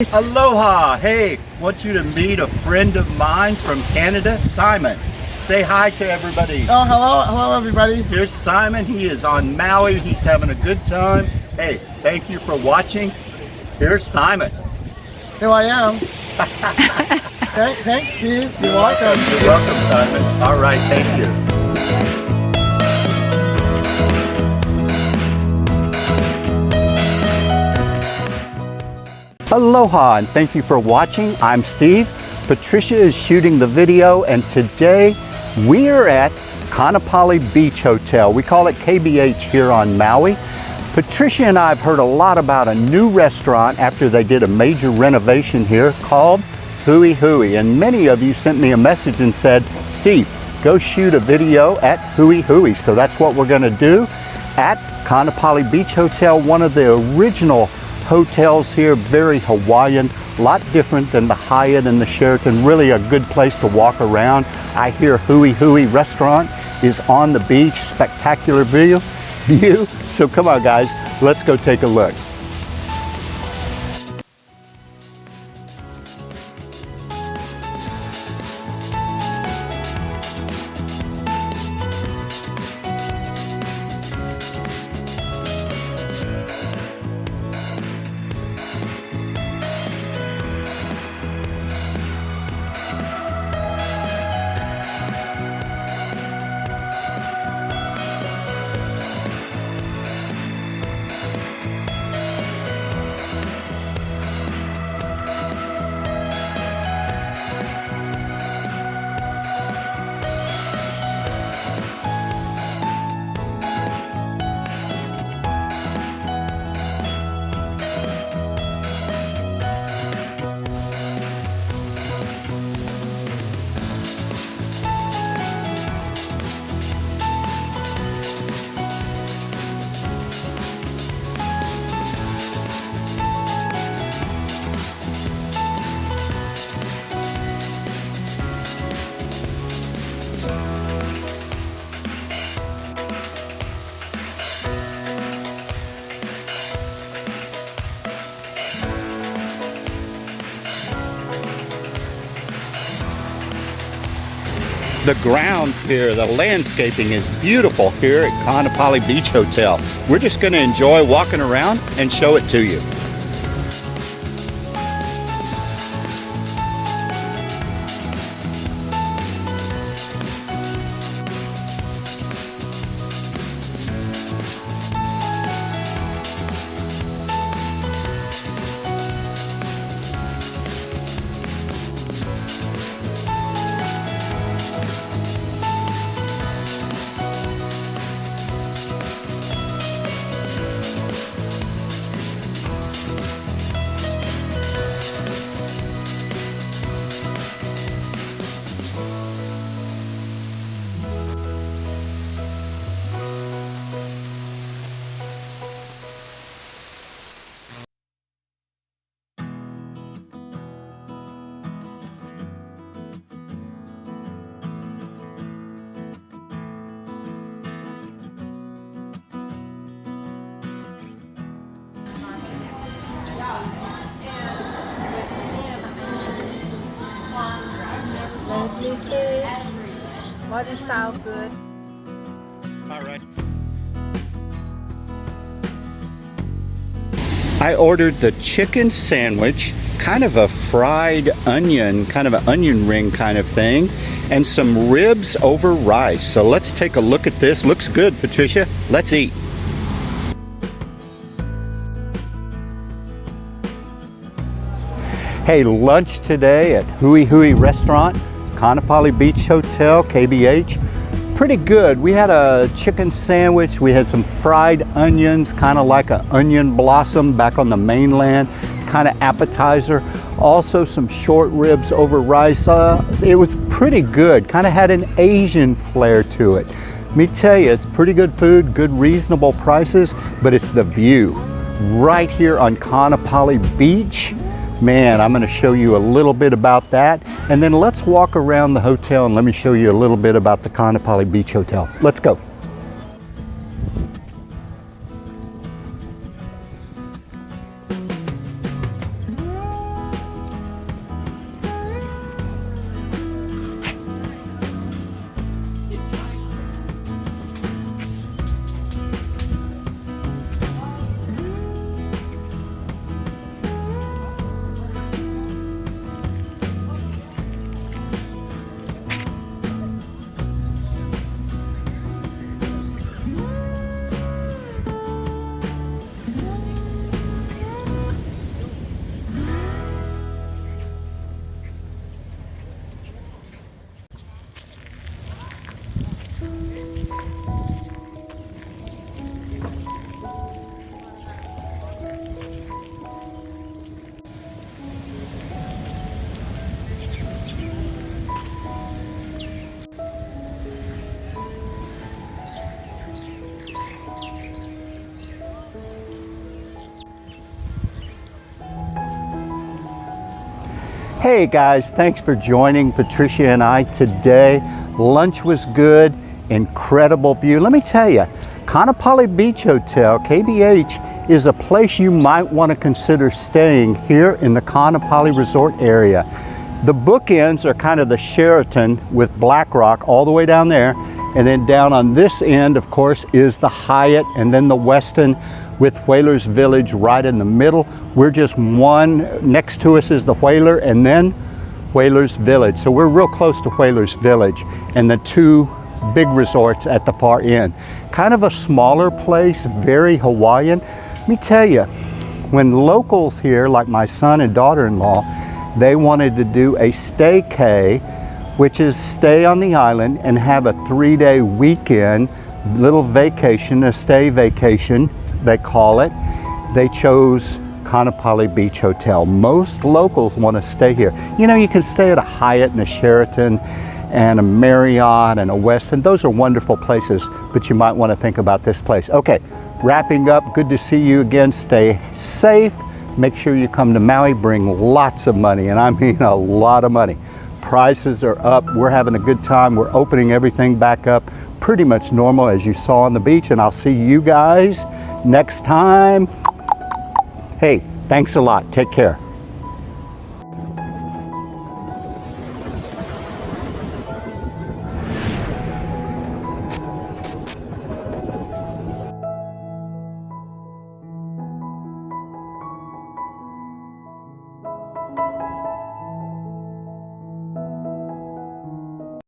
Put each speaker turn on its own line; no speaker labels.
Aloha! Hey, want you to meet a friend of mine from Canada, Simon. Say hi to everybody.
Oh, hello everybody.
Here's Simon. He is on Maui. He's having a good time. Hey, thank you for watching. Here's Simon.
Here I am. Thanks, Steve. You're welcome.
You're welcome, Simon. All right, thank you. Aloha and thank you for watching. I'm Steve. Patricia is shooting the video and today we are at Kaanapali Beach Hotel. We call it KBH here on Maui. Patricia and I have heard a lot about a new restaurant after they did a major renovation here called Hui Hui, and many of you sent me a message and said, Steve, go shoot a video at Hui Hui. So that's what we're going to do at Kaanapali Beach Hotel, one of the original hotels here, very Hawaiian, a lot different than the Hyatt and the Sheraton, really a good place to walk around. I hear Hui Hui restaurant is on the beach, spectacular view. So come on guys, let's go take a look. The grounds here, the landscaping is beautiful here at Kaanapali Beach Hotel. We're just going to enjoy walking around and show it to you.
Let me see what is sound good.
All right. I ordered the chicken sandwich, kind of a fried onion, kind of an onion ring kind of thing, and some ribs over rice. So let's take a look at this. Looks good, Patricia. Let's eat. Hey, lunch today at Hui Hui Restaurant, Kaanapali Beach Hotel, KBH. Pretty good. We had a chicken sandwich. We had some fried onions, kind of like an onion blossom back on the mainland, kind of appetizer. Also some short ribs over rice. It was pretty good. Kind of had an Asian flair to it. Let me tell you, it's pretty good food, good reasonable prices, but it's the view. Right here on Kaanapali Beach. Man, I'm going to show you a little bit about that, and then let's walk around the hotel and let me show you a little bit about the Kaanapali Beach Hotel. Let's go. Hey guys, thanks for joining Patricia and I today. Lunch was good, incredible view. Let me tell you, Kaanapali Beach Hotel, KBH, is a place you might want to consider staying here in the Kaanapali Resort area. The bookends are kind of the Sheraton with Black Rock all the way down there, and then down on this end, of course, is the Hyatt, and then the Westin with Whalers Village right in the middle. We're just one, next to us is the Whaler, and then Whalers Village. So we're real close to Whalers Village and the two big resorts at the far end. Kind of a smaller place, very Hawaiian. Let me tell you, when locals here, like my son and daughter-in-law, they wanted to do a staycay, which is stay on the island and have a 3-day weekend, little vacation, a stay vacation, they call it. They chose Kaanapali Beach Hotel. Most locals want to stay here. You know, you can stay at a Hyatt and a Sheraton and a Marriott and a Westin. Those are wonderful places, but you might want to think about this place. Okay, wrapping up, good to see you again. Stay safe. Make sure you come to Maui, bring lots of money, and I mean a lot of money. Prices are up. We're having a good time. We're opening everything back up pretty much normal as you saw on the beach, and I'll see you guys next time. Hey, thanks a lot. Take care.